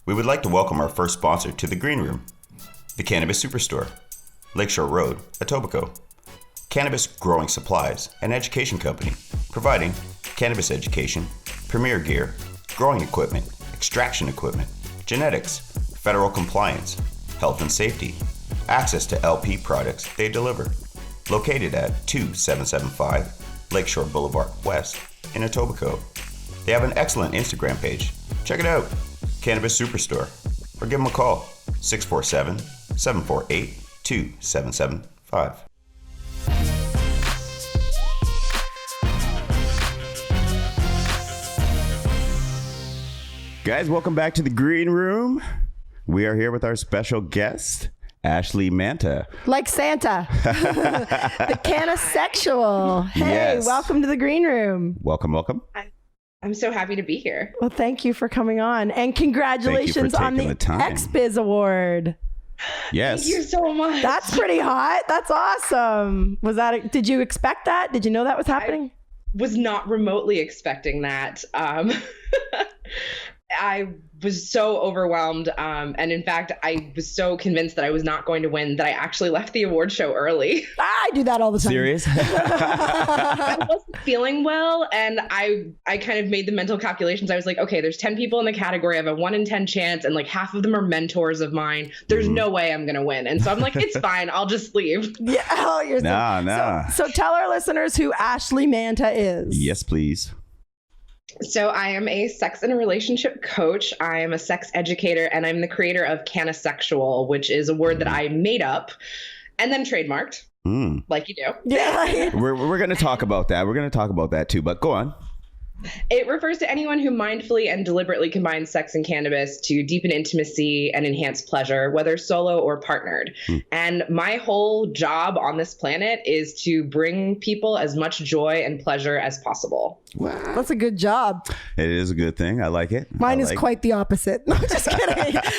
We would like to welcome our first sponsor to the Green Room, the Cannabis Superstore, Lakeshore Road, Etobicoke. Cannabis growing supplies and education company, providing cannabis education, premier gear, growing equipment, extraction equipment, genetics, federal compliance, health and safety, access to LP products they deliver. Located at 2775 Lakeshore Boulevard West in Etobicoke. They have an excellent Instagram page. Check it out, Cannabis Superstore, or give them a call, 647-748-2775. Guys, welcome back to the Green Room. We are here with our special guest, Ashleigh Manta. Like Santa. The CannaSexual. Hey, Yes. welcome to the Green Room. Welcome, welcome. I'm so happy to be here. Well, thank you for coming on. And congratulations on the taking the time. Expos Award. Yes. Thank you so much. That's pretty hot. That's awesome. Did you expect that? Did you know that was happening? Was not remotely expecting that. I was so overwhelmed. And in fact, I was so convinced that I was not going to win that I actually left the award show early. I do that all the time. Serious? I wasn't feeling well. And I kind of made the mental calculations. I was like, okay, there's 10 people in the category. I have a 1 in 10 chance. And like half of them are mentors of mine. There's no way I'm going to win. And so I'm like, it's fine. I'll just leave. Yeah. Oh, you're Nah. So tell our listeners who Ashleigh Manta is. Yes, please. So I am a sex and a relationship coach. I am a sex educator, and I'm the creator of CannaSexual, which is a word that I made up and then trademarked, like you do. Yeah. We're going to talk about that. We're going to talk about that too, but go on. It refers to anyone who mindfully and deliberately combines sex and cannabis to deepen intimacy and enhance pleasure, whether solo or partnered. And my whole job on this planet is to bring people as much joy and pleasure as possible. Wow. That's a good job. It is a good thing. I like it. Mine is quite the opposite. No, just kidding. Whatever.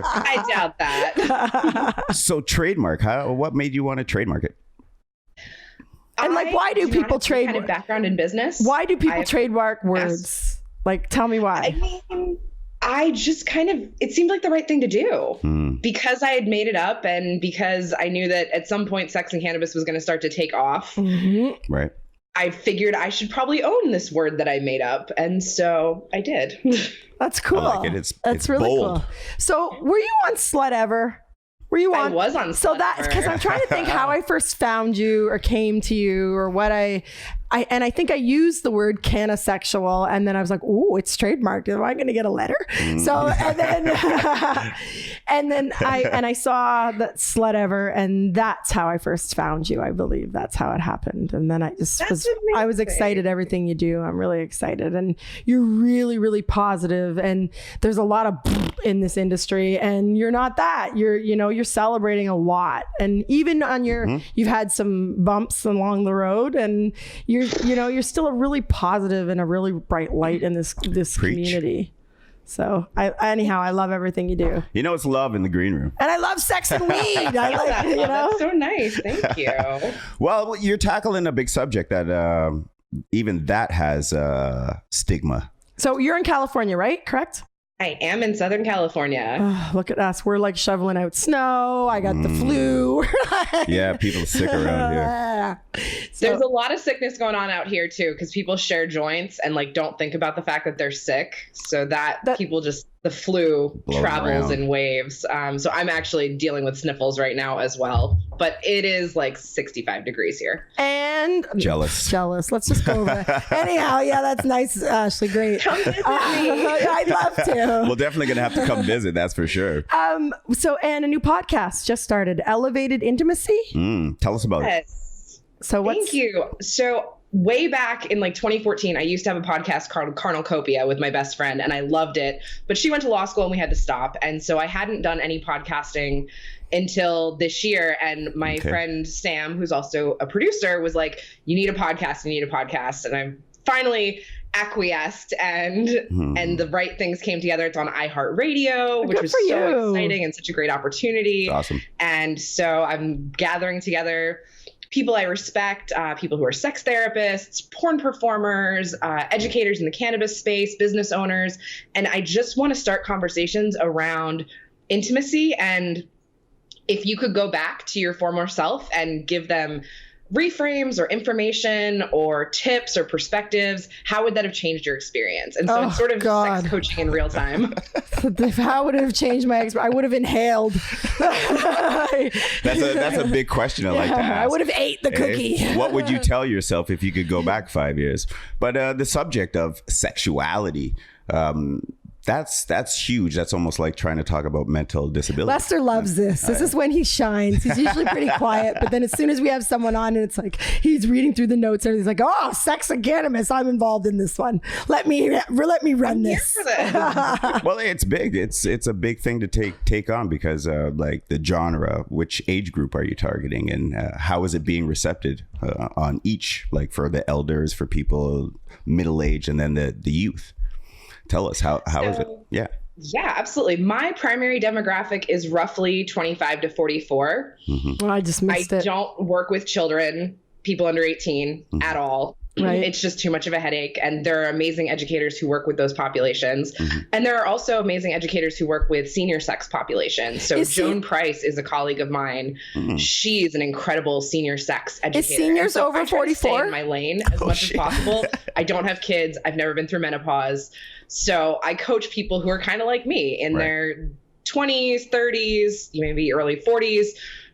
I doubt that. So trademark, what made you want to trademark it? And like, why do people kind of background in business? Why do people trademark words? Like, tell me why. I mean, I just it seemed like the right thing to do because I had made it up and because I knew that at some point sex and cannabis was going to start to take off. Mm-hmm. Right. I figured I should probably own this word that I made up. And so I did. That's cool. I like it. That's really bold. cool. So were you on Slut Ever? Were you on? I was on. So that's because I'm trying to think how I first found you or came to you or what I think I used the word CannaSexual and then I was like, oh, it's trademarked. Am I going to get a letter? So and then I saw that Slut Ever and that's how I first found you. I believe that's how it happened. And then I was excited everything you do. I'm really excited and you're really, really positive and there's a lot of in this industry and you're not that. You're celebrating a lot and even on your you've had some bumps along the road and you're still a really positive and a really bright light in this community. So I love everything you do. It's love in the Green Room. And I love sex and weed. I like, That's so nice. Thank you. Well, you're tackling a big subject that even that has stigma. So you're in California, right? Correct? I am in Southern California. Oh, look at us. We're like shoveling out snow. I got the flu. Yeah, people are sick around here. There's a lot of sickness going on out here too, because people share joints and like don't think about the fact that they're sick. So that people just the flu travels in waves. So I'm actually dealing with sniffles right now as well. But it is like 65 degrees here. And jealous. Let's just go over that. Anyhow, yeah, that's nice, Ashleigh. Great. Come visit me. I'd love to. We're definitely going to have to come visit. That's for sure. And a new podcast just started, Elevated Intimacy. Tell us about it. So Thank you. So way back in like 2014, I used to have a podcast called Carnalcopia with my best friend and I loved it, but she went to law school and we had to stop. And so I hadn't done any podcasting until this year. And my friend Sam, who's also a producer, was like, you need a podcast. And I finally acquiesced and the right things came together. It's on iHeartRadio, which was so exciting and such a great opportunity. Awesome. And so I'm gathering together people I respect, people who are sex therapists, porn performers, educators in the cannabis space, business owners. And I just want to start conversations around intimacy. And if you could go back to your former self and give them reframes or information or tips or perspectives, how would that have changed your experience? And so it's sort of sex coaching in real time. How would it have changed my experience? I would have inhaled. That's a big question I like to ask. I would have ate the cookie. What would you tell yourself if you could go back 5 years? But the subject of sexuality, that's huge. That's almost like trying to talk about mental disability. Lester loves this. This is when he shines. He's usually pretty quiet, but then as soon as we have someone on and it's like he's reading through the notes and he's like, "Oh, sex and cannabis. I'm involved in this one. Let me run this." Well, it's big. It's a big thing to take on because like the genre. Which age group are you targeting, and how is it being recepted on each? Like for the elders, for people middle age, and then the youth. Tell us how is it? Yeah. Yeah, absolutely. My primary demographic is roughly 25 to 44. Well, I just missed it. I don't work with children, people under 18 at all. Right. It's just too much of a headache. And there are amazing educators who work with those populations. And there are also amazing educators who work with senior sex populations. So Joan Price is a colleague of mine. She's an incredible senior sex educator. Is seniors so over 44? Stay in my lane as much as possible. I don't have kids. I've never been through menopause. So I coach people who are kind of like me in their 20s, 30s, maybe early 40s,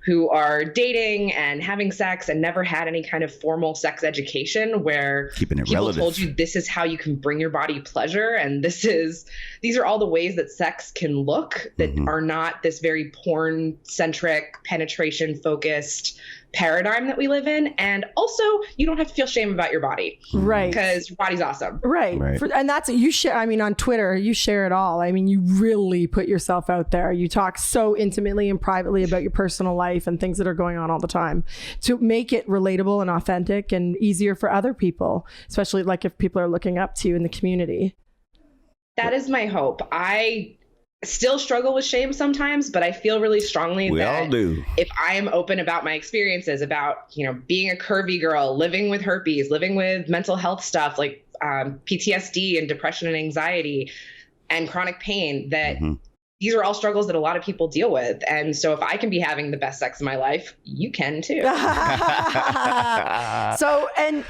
who are dating and having sex and never had any kind of formal sex education where keeping it people relative. Told you this is how you can bring your body pleasure. And these are all the ways that sex can look that are not this very porn centric, penetration focused paradigm that we live in. And also you don't have to feel shame about your body. Right. Because your body's awesome. Right. And that's, you share, I mean, on Twitter, you share it all. I mean, you really put yourself out there. You talk so intimately and privately about your personal life and things that are going on all the time to make it relatable and authentic and easier for other people, especially like if people are looking up to you in the community. That is my hope. I still struggle with shame sometimes, but I feel really strongly we that all do. If I am open about my experiences, about, being a curvy girl, living with herpes, living with mental health stuff like PTSD and depression and anxiety and chronic pain, that these are all struggles that a lot of people deal with. And so if I can be having the best sex in my life, you can too. So, and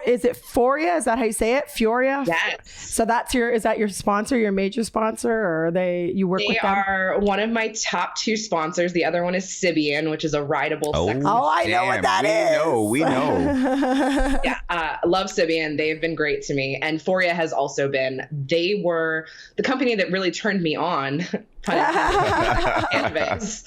is it Foria? Is that how you say it? Fioria? Yes. So is that your sponsor, your major sponsor, or you work with them? They are one of my top two sponsors. The other one is Sybian, which is a rideable sex. Oh, I know what that is. We know. Yeah. Love Sybian. They've been great to me. And Foria has also been. They were the company that really turned me on. Cannabis.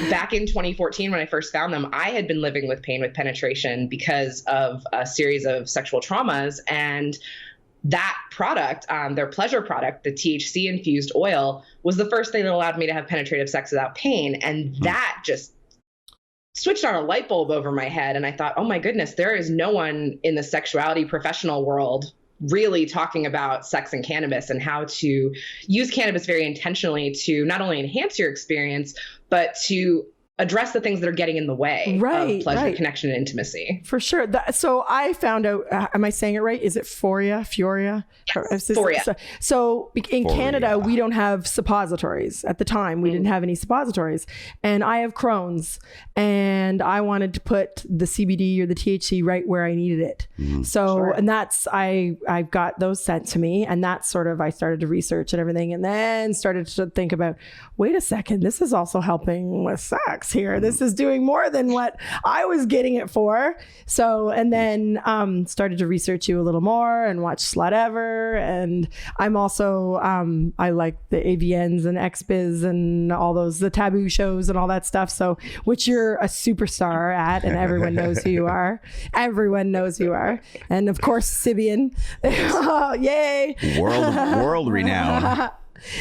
Back in 2014, when I first found them, I had been living with pain with penetration because of a series of sexual traumas. And that product, their pleasure product, the THC infused oil, was the first thing that allowed me to have penetrative sex without pain. And that just switched on a light bulb over my head. And I thought, oh my goodness, there is no one in the sexuality professional world really talking about sex and cannabis and how to use cannabis very intentionally to not only enhance your experience, but to address the things that are getting in the way of pleasure, connection, and intimacy. For sure. So I found out, am I saying it right? Is it Fioria? Yes, Foria. So in Canada, we don't have suppositories. At the time, we didn't have any suppositories. And I have Crohn's and I wanted to put the CBD or the THC right where I needed it. So, and that's, I got those sent to me, and that's sort of, I started to research and everything, and then started to think about, wait a second, this is also helping with sex here. This is doing more than what I was getting it for. So, and then started to research you a little more and watch Slut Ever. And I'm also, I like the AVNs and Expos and all those, the taboo shows and all that stuff. So, which you're a superstar at, and everyone knows who you are. Everyone knows who you are. And of course, Sybian. Oh, yay. World renowned.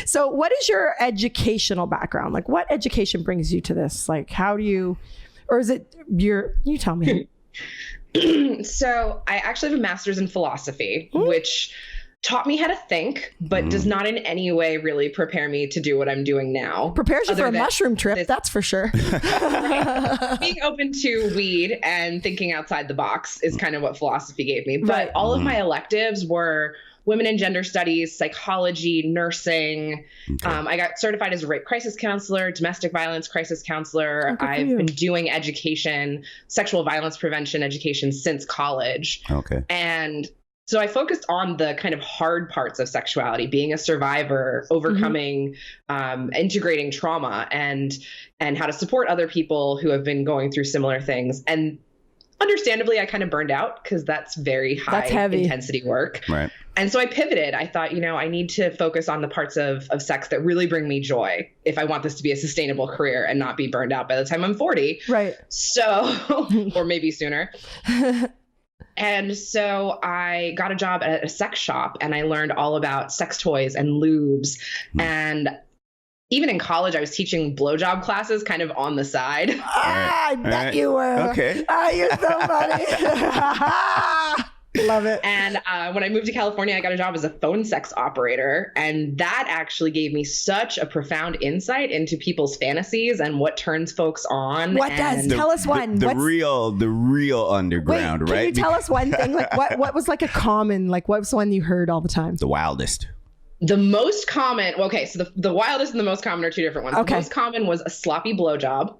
So what is your educational background? Like, what education brings you to this? Like, how do you, or is it you tell me. So I actually have a master's in philosophy, which taught me how to think, but does not in any way really prepare me to do what I'm doing now. Prepares you for a mushroom trip, that's for sure. Being open to weed and thinking outside the box is kind of what philosophy gave me. But all of my electives were women and gender studies, psychology, nursing. Okay. I got certified as a rape crisis counselor, domestic violence crisis counselor. I've been doing education, sexual violence prevention education since college. Okay. And so I focused on the kind of hard parts of sexuality, being a survivor, overcoming, integrating trauma, and how to support other people who have been going through similar things. And understandably, I kind of burned out because that's very high intensity work. Right. And so I pivoted. I thought, I need to focus on the parts of sex that really bring me joy if I want this to be a sustainable career and not be burned out by the time I'm 40. Right. So, or maybe sooner. And so I got a job at a sex shop and I learned all about sex toys and lubes. And even in college, I was teaching blowjob classes kind of on the side. I bet you were. Okay. You're so funny. Love it. And when I moved to California, I got a job as a phone sex operator. And that actually gave me such a profound insight into people's fantasies and what turns folks on. What does? Tell us one. The real underground, right? Can you tell us one thing? Like what was like a common, like what was one you heard all the time? The wildest. The most common, so the wildest and the most common are two different ones. Okay. The most common was a sloppy blowjob.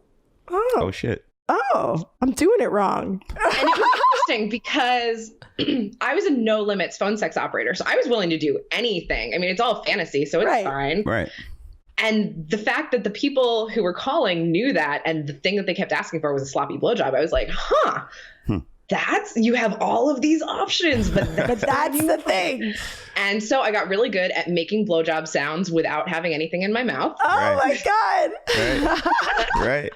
Oh shit. Oh, I'm doing it wrong. And it was interesting because I was a no limits phone sex operator. So I was willing to do anything. I mean, it's all fantasy, so it's fine. Right. And the fact that the people who were calling knew that, and the thing that they kept asking for was a sloppy blowjob, I was like, you have all of these options, but that's the thing. And so I got really good at making blowjob sounds without having anything in my mouth. Oh my God. Right.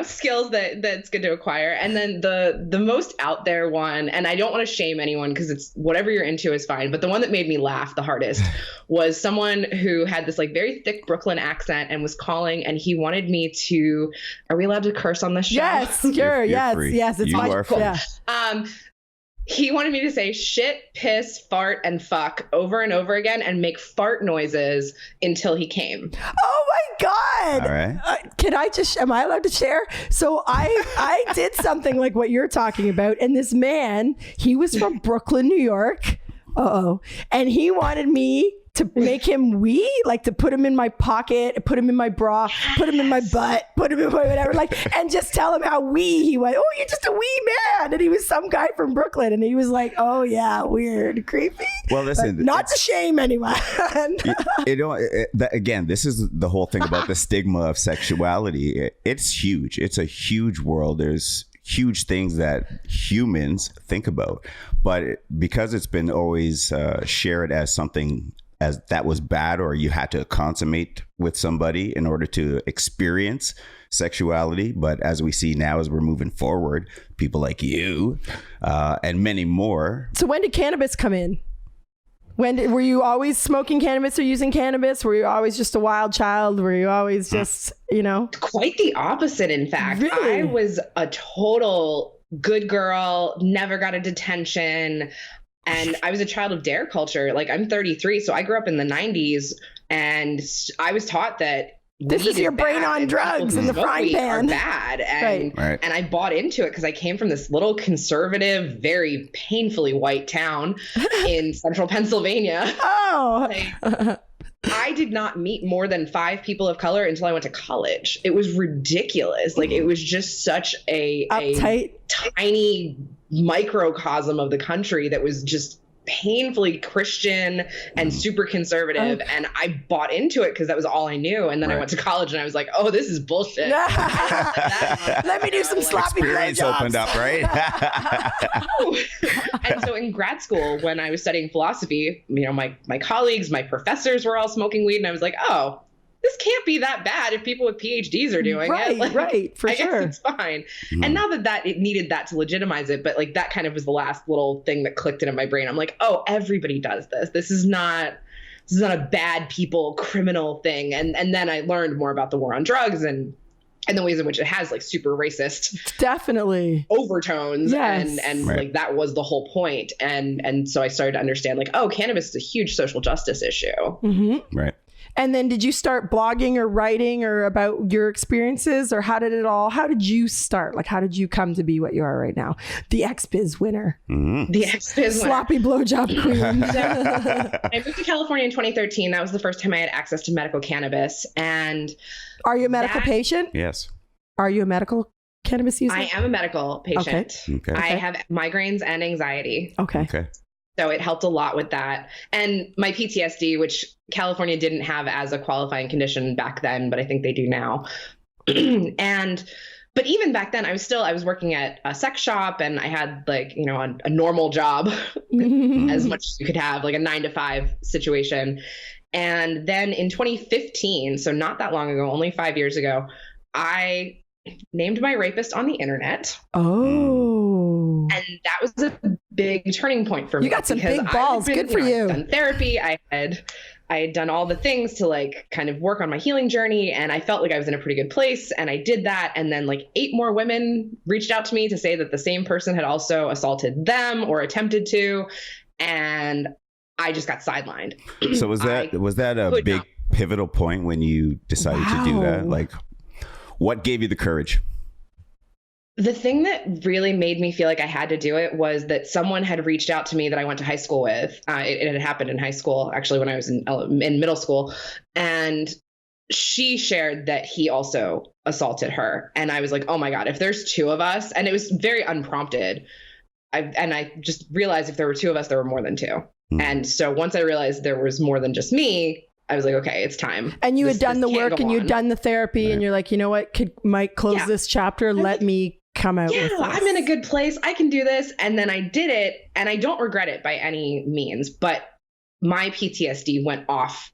Skills that's good to acquire. And then the most out there one, and I don't want to shame anyone because it's whatever you're into is fine, but the one that made me laugh the hardest was someone who had this like very thick Brooklyn accent and was calling, and he wanted me to, are we allowed to curse on this show? Yes, sure. Yes. Free. Yes. It's you are cool. Yeah. He wanted me to say shit, piss, fart, and fuck over and over again and make fart noises until he came. Oh my God. All right. Am I allowed to share? So I did something like what you're talking about. And this man, he was from Brooklyn, New York. And he wanted me to make him wee, like to put him in my pocket, put him in my bra, put him in my butt, put him in my whatever, and just tell him how wee he was. Oh, you're just a wee man. And he was some guy from Brooklyn. And he was like, oh yeah, weird, creepy. Well, listen. But not to shame anyone. Again, this is the whole thing about the stigma of sexuality. It's huge. It's a huge world. There's huge things that humans think about. But because it's been always shared as something as that was bad, or you had to consummate with somebody in order to experience sexuality. But as we see now, as we're moving forward, people like you and many more. So when did cannabis come in? Were you always smoking cannabis or using cannabis? Were you always just a wild child? Were you always just, Quite the opposite, in fact. Really? I was a total good girl, never got a detention. And I was a child of dare culture. Like, I'm 33, so I grew up in the 90s, and I was taught that this is your brain on drugs in the frying pan. Are bad, and I bought into it because I came from this little conservative, very painfully white town in central Pennsylvania. Oh. I did not meet more than 5 people of color until I went to college. It was ridiculous. Like, it was just such a tiny microcosm of the country that was just painfully Christian and super conservative. And I bought into it because that was all I knew. And then I went to college and I was like, oh, this is bullshit. Let me do some sloppy experience blowjobs. Opened up, right? And so in grad school, when I was studying philosophy, my colleagues, my professors were all smoking weed. And I was like, oh, this can't be that bad if people with PhDs are doing it. Right, for I sure. guess it's fine. And not that it needed that to legitimize it, but like that kind of was the last little thing that clicked into my brain. I'm like, oh, everybody does this. This is not a bad people criminal thing. And then I learned more about the war on drugs and and the ways in which it has like super racist definitely overtones. Yes. And Right. like that was the whole point. And so I started to understand like, oh, cannabis is a huge social justice issue. Mm-hmm. Right. And then did you start blogging or writing or about your experiences, or how did you start? Like, how did you come to be what you are right now? The Expos winner. Mm-hmm. The Expos Sloppy blowjob queen. I moved to California in 2013. That was the first time I had access to medical cannabis. And Are you a medical patient? Yes. Are you a medical cannabis user? I am a medical patient. Okay. I have migraines and anxiety. Okay. Okay. So it helped a lot with that. And my PTSD, which California didn't have as a qualifying condition back then, but I think they do now. But even back then, I was working at a sex shop, and I had like, you know, a normal job as much as you could have, like a 9-to-5 situation. And then in 2015, so not that long ago, only 5 years ago, I named my rapist on the internet. Oh. And that was a big turning point for me. You got some big balls. Good for you. I had done therapy. I had done all the things to like kind of work on my healing journey, and I felt like I was in a pretty good place, and I did that. And then like 8 more women reached out to me to say that the same person had also assaulted them or attempted to, and I just got sidelined. So was that a big pivotal point when you decided to do that? Like, what gave you the courage? The thing that really made me feel like I had to do it was that someone had reached out to me that I went to high school with. It had happened in high school, actually, when I was in middle school. And she shared that he also assaulted her. And I was like, oh my God, if there's 2 of us, and it was very unprompted. I just realized if there were 2 of us, there were more than 2. Mm-hmm. And so once I realized there was more than just me, I was like, okay, it's time. And you had done the work and you'd done the therapy, right. And you're like, you know what, might close this chapter. Let me come out with this. I'm in a good place. I can do this. And then I did it, and I don't regret it by any means, but my PTSD went off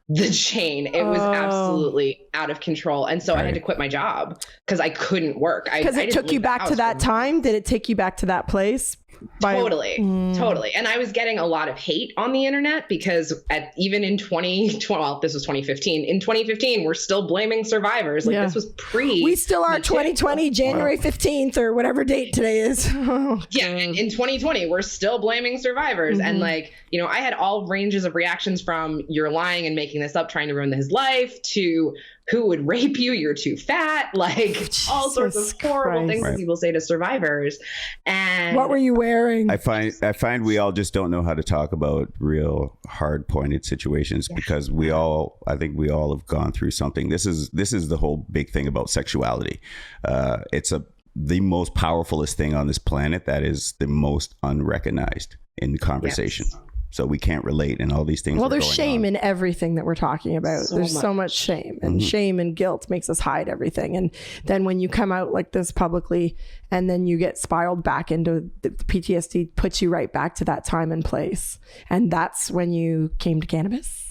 the chain. It was absolutely out of control. And so I had to quit my job because I couldn't work. Because it took you back to that time? Did it take you back to that place? Totally. And I was getting a lot of hate on the internet because even in 2020, well, this was 2015. In 2015, we're still blaming survivors. Like this was We still are 2020, January 15th or whatever date today is. In 2020, we're still blaming survivors. Mm-hmm. And like, you know, I had all ranges of reactions from you're lying and making this up, trying to ruin his life, to who would rape you? You're too fat. Like all sorts of horrible things that people say to survivors. And what were you wearing? I find we all just don't know how to talk about real hard pointed situations because I think we all have gone through something. This is the whole big thing about sexuality. It's the most powerfulest thing on this planet that is the most unrecognized in conversation. Yes. So we can't relate and all these things. Well, there's shame in everything that we're talking about. There's so much shame, and shame and guilt makes us hide everything. And then when you come out like this publicly and then you get spiraled back into the PTSD, puts you right back to that time and place. And that's when you came to cannabis.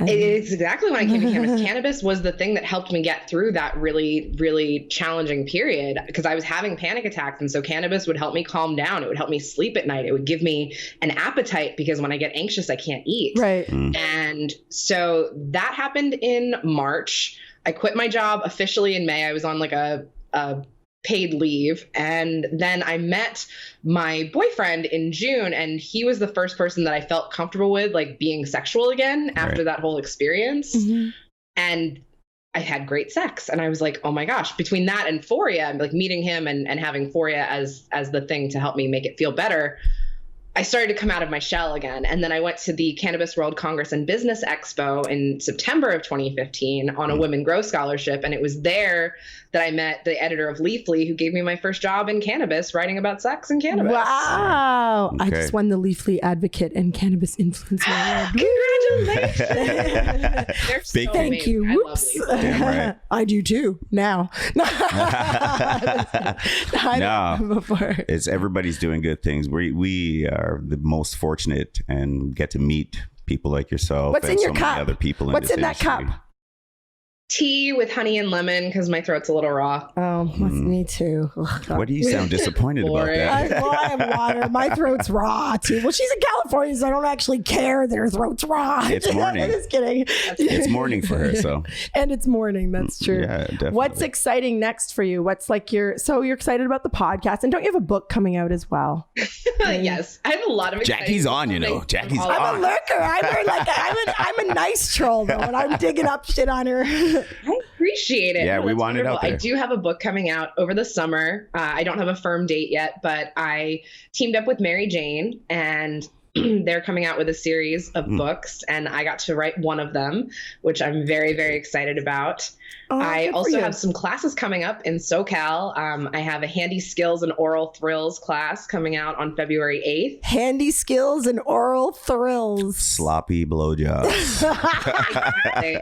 It's exactly when I came to cannabis. Cannabis was the thing that helped me get through that really, really challenging period because I was having panic attacks. And so cannabis would help me calm down. It would help me sleep at night. It would give me an appetite because when I get anxious, I can't eat. Right. And so that happened in March. I quit my job officially in May. I was on like a paid leave. And then I met my boyfriend in June, and he was the first person that I felt comfortable with, like being sexual again after that whole experience. Mm-hmm. And I had great sex. And I was like, oh my gosh, between that and Foria, like meeting him and having Foria as the thing to help me make it feel better, I started to come out of my shell again. And then I went to the Cannabis World Congress and Business Expo in September of 2015 on a Women Grow Scholarship. And it was there that I met the editor of Leafly, who gave me my first job in cannabis, writing about sex and cannabis. Wow. Okay. I just won the Leafly Advocate and Cannabis Influencer Award. Congratulations. They're so Thank you. I love Leafly. Damn right. I do too, now. Before. It's everybody's doing good things. We are the most fortunate and get to meet people like yourself. What's in your cup? Many other people What's in that cup? tea with honey and lemon because my throat's a little raw. Oh, me too. Oh, What do you sound disappointed about that? I have water. My throat's raw too. Well, she's in California, so I don't actually care that her throat's raw. It's morning. I'm just kidding. It's morning for her, so. And it's morning. That's true. Yeah, definitely. What's exciting next for you? What's like you're excited about the podcast, and don't you have a book coming out as well? Yes, I have a lot of. Jackie's on, you know. Jackie's on. I'm a lurker. I'm a nice troll though, and I'm digging up shit on her. I appreciate it. Yeah, we that's want it out wonderful. there. I do have a book coming out over the summer. I don't have a firm date yet, but I teamed up with Mary Jane, and they're coming out with a series of books, and I got to write one of them, which I'm very, very excited about. I also have some classes coming up in SoCal. I have a handy skills and oral thrills class coming out on February 8th. Handy skills and oral thrills. Sloppy blowjobs. Exactly.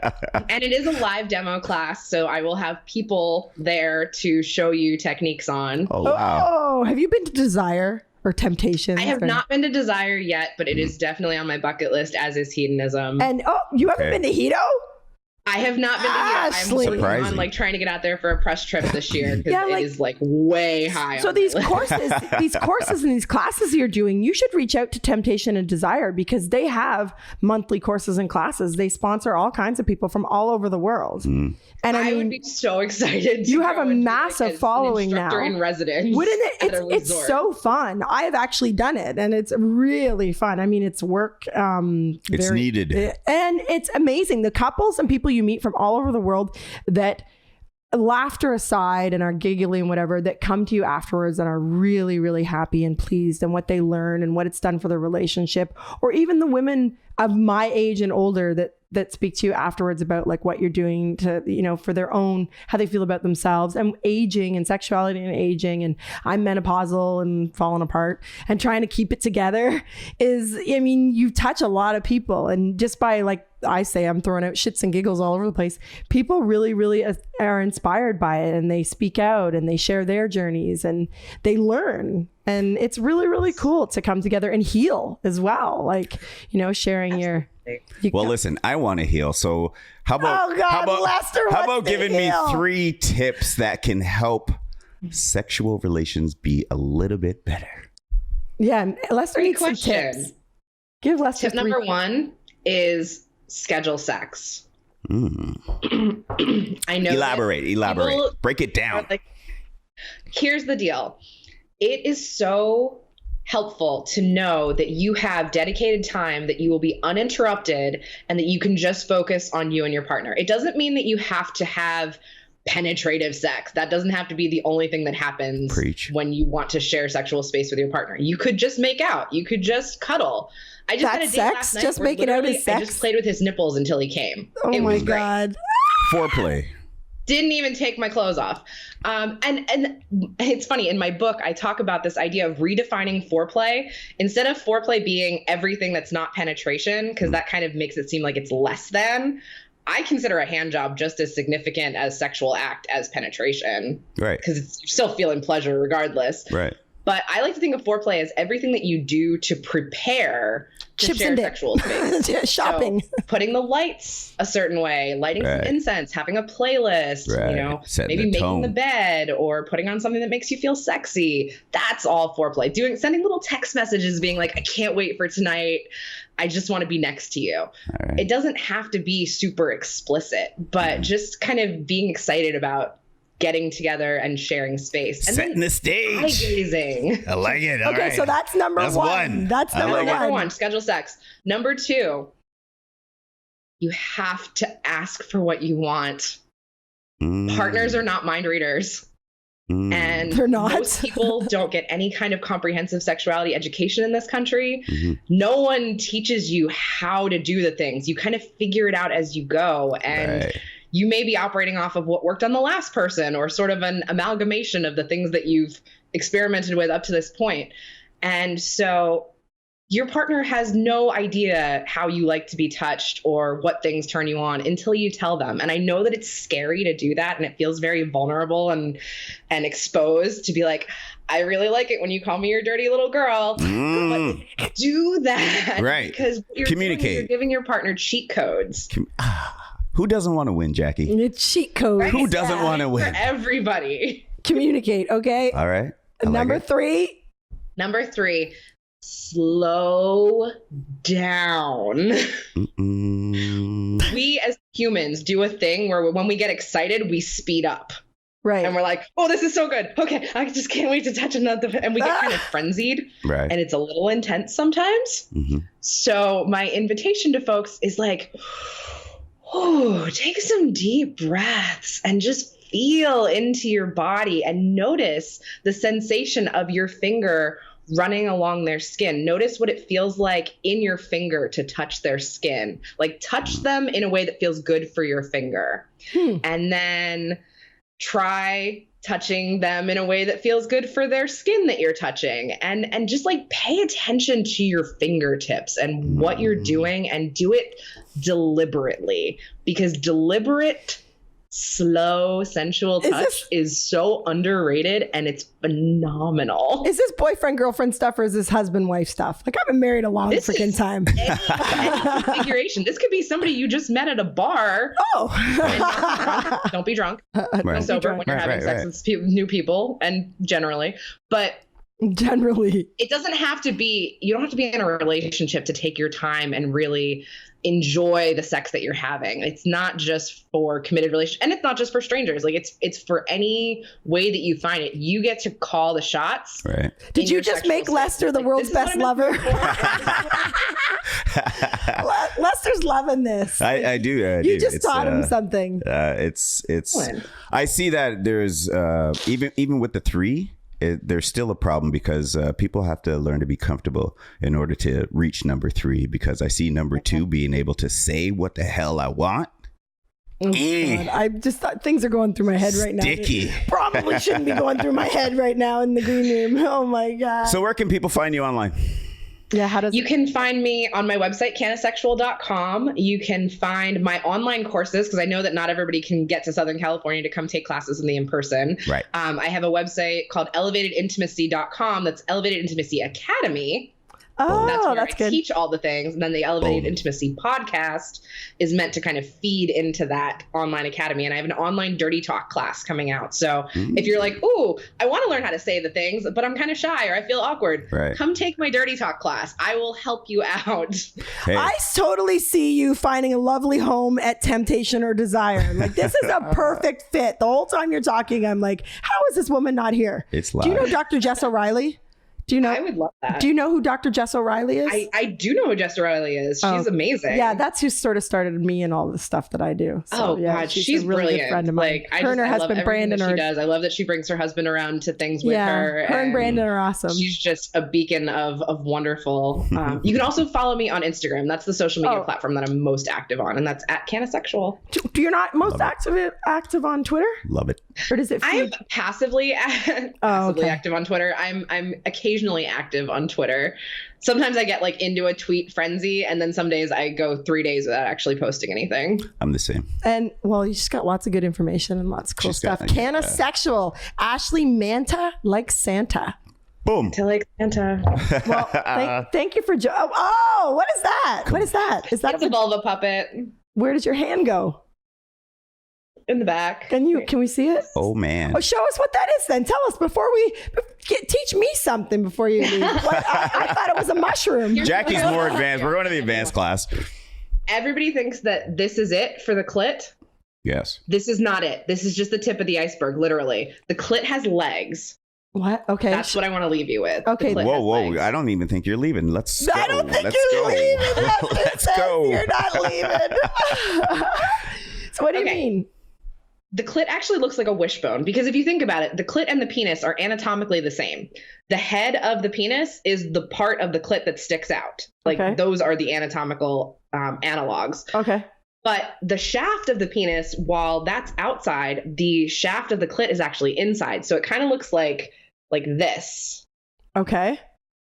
And it is a live demo class, so I will have people there to show you techniques on. Oh, wow. Oh, have you been to Desire or Temptation? I have not been to Desire yet, but it is definitely on my bucket list, as is hedonism. And you haven't been to Hedo? I have not been to Ashleigh. I'm working on like trying to get out there for a press trip this year because it is like way high. So these courses and these classes you're doing, you should reach out to Temptation and Desire because they have monthly courses and classes. They sponsor all kinds of people from all over the world. And I mean, would be so excited. You have a massive following now. In residence. Wouldn't it? It's so fun. I have actually done it, and it's really fun. I mean, it's work. It's needed, and it's amazing. The couples and people you meet from all over the world that, laughter aside and are giggling and whatever, that come to you afterwards and are really, really happy and pleased and what they learn and what it's done for their relationship, or even the women of my age and older that speak to you afterwards about like what you're doing to, for their own, how they feel about themselves and aging and sexuality and aging. And I'm menopausal and falling apart and trying to keep it together you touch a lot of people. And just by I say, I'm throwing out shits and giggles all over the place. People really, really are inspired by it, and they speak out and they share their journeys and they learn. And it's really, really cool to come together and heal as well. Sharing your... Listen, I want to heal. So how about giving me 3 tips that can help sexual relations be a little bit better? Yeah, Lester needs some tips. Give Lester tip number 1 is schedule sex. I know. Elaborate. Break it down. Here's the deal. It is so helpful to know that you have dedicated time, that you will be uninterrupted, and that you can just focus on you and your partner. It doesn't mean that you have to have penetrative sex. That doesn't have to be the only thing that happens when you want to share sexual space with your partner. You could just make out. You could just cuddle. I just had a date last night. Just making out is sex? I just played with his nipples until he came. Oh my God. Foreplay. Didn't even take my clothes off. And it's funny, in my book, I talk about this idea of redefining foreplay. Instead of foreplay being everything that's not penetration, because that kind of makes it seem like it's less than, I consider a hand job just as significant as sexual act as penetration. Right. Because you're still feeling pleasure regardless. Right. But I like to think of foreplay as everything that you do to prepare to share sexual space. Shopping. So putting the lights a certain way, lighting some incense, having a playlist, maybe making the bed or putting on something that makes you feel sexy. That's all foreplay. Sending little text messages being like, I can't wait for tonight. I just want to be next to you. Right. It doesn't have to be super explicit, but just kind of being excited about getting together and sharing space. And setting the stage. Eye-gazing. I like it. All right. So that's number one. That's number one. Schedule sex. Number 2, you have to ask for what you want. Partners are not mind readers. And they're not. Most people don't get any kind of comprehensive sexuality education in this country. No one teaches you how to do the things. You kind of figure it out as you go. And you may be operating off of what worked on the last person, or sort of an amalgamation of the things that you've experimented with up to this point. And so your partner has no idea how you like to be touched or what things turn you on until you tell them. And I know that it's scary to do that, and it feels very vulnerable and exposed to be like, I really like it when you call me your dirty little girl. But do that. Right. Because you're giving your partner cheat codes. Who doesn't want to win, Jackie? It's cheat code. Right? Who doesn't want to win? For everybody. Communicate, okay? All right. Number 3. Number 3, slow down. We as humans do a thing where when we get excited, we speed up. Right. And we're like, oh, this is so good. Okay, I just can't wait to touch another. And we get kind of frenzied. Right. And it's a little intense sometimes. So my invitation to folks is like, oh, take some deep breaths and just feel into your body and notice the sensation of your finger running along their skin. Notice what it feels like in your finger to touch their skin. Like touch them in a way that feels good for your finger. And then try touching them in a way that feels good for their skin that you're touching. And just like pay attention to your fingertips and what you're doing, and do it deliberately, because deliberate, slow, sensual touch is so underrated and it's phenomenal. Is this boyfriend, girlfriend stuff, or is this husband, wife stuff? Like, I've been married a long freaking time. Any configuration. This could be somebody you just met at a bar. Oh. Don't be drunk. Right. Be sober when you're having sex with new people, and generally. But generally, it doesn't have to be, you don't have to be in a relationship to take your time and really enjoy the sex that you're having. It's not just for committed relationships, and it's not just for strangers. Like it's for any way that you find it. You get to call the shots. Right. Did you just make Lester the world's best lover? Lester's loving this. I do. You just taught him something. It's. I see that there's even with the 3. There's still a problem because people have to learn to be comfortable in order to reach number 3, because I see number 2 being able to say what the hell I want. Oh, God. I just thought things are going through my head right now. Sticky. Probably shouldn't be going through my head right now in the green room. Oh my God. So where can people find you online? Yeah, how does you can find me on my website, CannaSexual.com. You can find my online courses, because I know that not everybody can get to Southern California to come take classes in the in-person. Right. I have a website called ElevatedIntimacy.com. That's Elevated Intimacy Academy. Oh, that's where that's I good. teach all the things. And then the Elevated Intimacy podcast is meant to kind of feed into that online academy. And I have an online dirty talk class coming out. So if you're like, ooh, I want to learn how to say the things, but I'm kind of shy or I feel awkward, come take my dirty talk class. I will help you out. Hey. I totally see you finding a lovely home at Temptation or Desire. Like, this is a perfect fit. The whole time you're talking, I'm like, how is this woman not here? It's loud. Do you know Dr. Jess O'Reilly? Do you know? I would love that. Do you know who Dr. Jess O'Reilly is? I do know who Jess O'Reilly is. She's amazing. Yeah, that's who sort of started me and all the stuff that I do. So, God, she's a really brilliant. good friend of mine. Like, her and her I love husband everything Brandon that are. she does. I love that she brings her husband around to things with her. Her and Brandon are awesome. She's just a beacon of wonderful. You can also follow me on Instagram. That's the social media platform that I'm most active on, and that's at CannaSexual. Do you're not most active on Twitter? Love it. Or does it? I'm passively active on Twitter. I'm occasionally active on Twitter. Sometimes I get like into a tweet frenzy, and then some days I go 3 days without actually posting anything. I'm the same. And well, you just got lots of good information and lots of cool stuff. CannaSexual. Ashleigh Manta like Santa. Boom. To like Santa. Well, thank you for oh, what is that? What is that? Is that it's a vulva puppet? Where does your hand go? In the back. Can we see it? Oh man. Oh, show us what that is then. Tell us before we teach me something before you leave. I thought it was a mushroom. Jackie's more advanced. We're going to the advanced class. Everybody thinks that this is it for the clit. Yes. This is not it. This is just the tip of the iceberg, literally. The clit has legs. What? Okay. That's what I want to leave you with. Okay. Whoa. I don't even think you're leaving. Let's go. I don't think you're leaving. Let's go. You're not leaving. So what do you mean? The clit actually looks like a wishbone, because if you think about it, the clit and the penis are anatomically the same. The head of the penis is the part of the clit that sticks out. Like those are the anatomical analogs. Okay. But the shaft of the penis, while that's outside, the shaft of the clit is actually inside. So it kind of looks like this. Okay.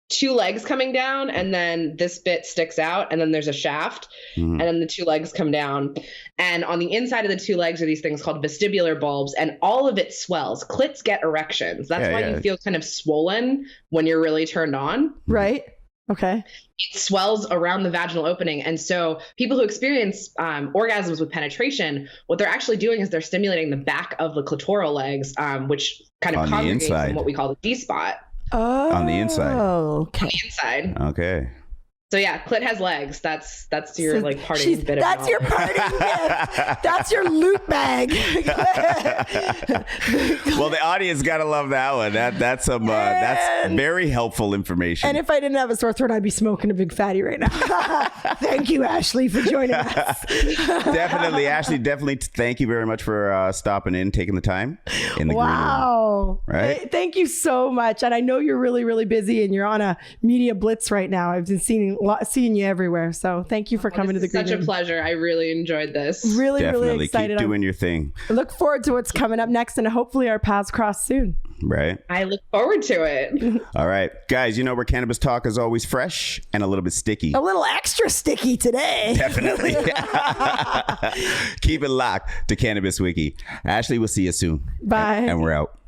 2 legs coming down, and then this bit sticks out, and then there's a shaft, and then the 2 legs come down. And on the inside of the 2 legs are these things called vestibular bulbs, and all of it swells. Clits get erections. That's why you feel kind of swollen when you're really turned on. Right. Okay. It swells around the vaginal opening. And so people who experience orgasms with penetration, what they're actually doing is they're stimulating the back of the clitoral legs, which kind of congregates in what we call the D-spot. Oh. On the inside. Okay. On the inside. Okay. So yeah, clit has legs. That's your like parting bit of That's your parting gift. That's your loot bag. Well, the audience gotta love that one. That's very helpful information. And if I didn't have a sore throat, I'd be smoking a big fatty right now. Thank you, Ashleigh, for joining us. Definitely, Ashleigh. Definitely, thank you very much for stopping in, taking the time in the green room. Right? Thank you so much. And I know you're really, really busy, and you're on a media blitz right now. I've been seeing you everywhere. So thank you for coming to the green room. Such a pleasure. I really enjoyed this. Really, Definitely. really excited. Keep doing your thing. I look forward to what's coming up next, and hopefully our paths cross soon. Right. I look forward to it. All right, guys, where cannabis talk is always fresh and a little bit sticky. A little extra sticky today. Definitely. Keep it locked to Cannabis Wiki. Ashleigh, we'll see you soon. Bye. And we're out.